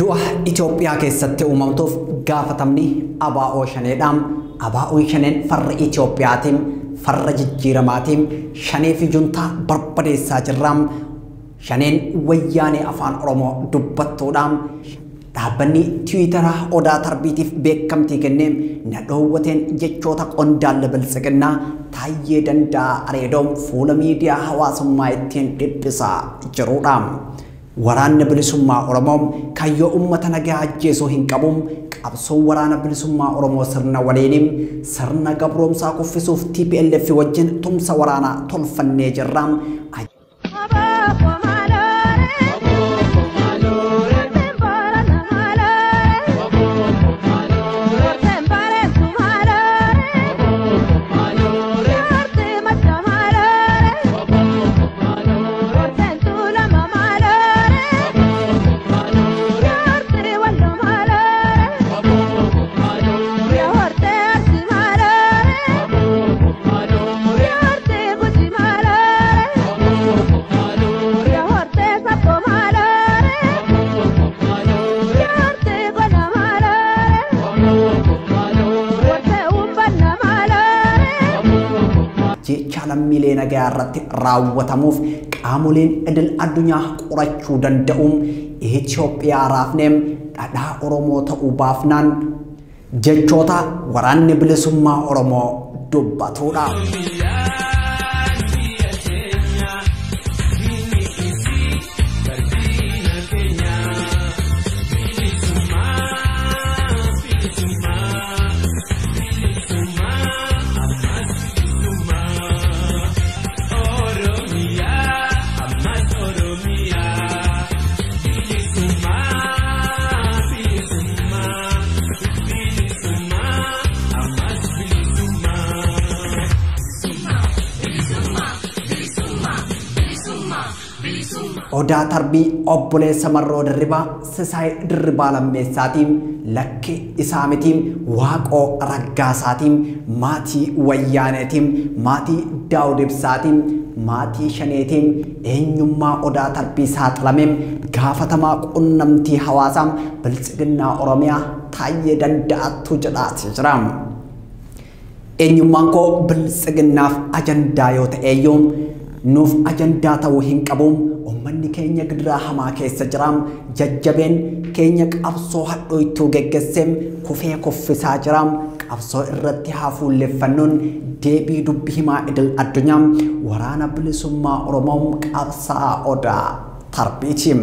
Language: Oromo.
Dua Itoophiyaa keessatti uumamtuuf gaafatamni ABO shaneedhaan ABO shaneen farra Itoophiyaatiin farra jijjiiramaatiin shanee fi juntaa barbadeessaa jirraam shaneen wayyaanee afaan Oromoo dubbattuudhaan dhaabbanni Tiwiitaraa odaa tarbiitiif beekamtii kenneem na dhoowwateen jechoota qondaalla bilisiqinnaa Taayyee Danda'aa areedoom fuula miidiyaa hawaasummaa ittiin dhiphisaa jiruudhaan. Waraana bilisummaa Oromoo kayyoo uummata nagaa ajjeesuu hin qabuun qabsoo waraana bilisummaa Oromoo sirna waliinim sirna gabroomsaa kuffisuuf TPLF wajjin tumsa waraanaa tolfannee jirraam. Lammiilee nagaa irratti raawwatamuuf qaamoleen idil addunyaa qorachuu danda'uun Itoophiyaa raafneem dhadhaa Oromoo ta'uu baafnaan jechoota waraanni bilisummaa Oromoo dubbatuudha. Odaa tarbii obboleessa Marroo Dirribaa Sisaay Dirribaa Lammeessaatiin Lakkee Isaamitiin Waaqoo Raggaasaatiin maatii Wayyaaneetiin maatii Daawud Ibsaatiin maatii Shaneetiin eenyummaa odaa tarbii saaxilameen gaafatamaa qunnamtii hawaasaa bilisiqinnaa Oromiyaa Taayyee Danda'aatu jedhaati jiraam. Eenyummaan koo bilisiqinnaaf ajandaa yoo ta'eeyyuu nuuf ajandaa ta'uu hin qabuun ummanni keenya gidiraa hamaa keessa jiraam jajjabeen keenya qabsoo hadhooytuu geggeesseem kufee kuffisaa jiraam qabsoo irratti hafuulleeffannoon deebii dubbii himaa idil addunyaa waraana bilisummaa Oromoo qabsaa odaa tarbiitiim.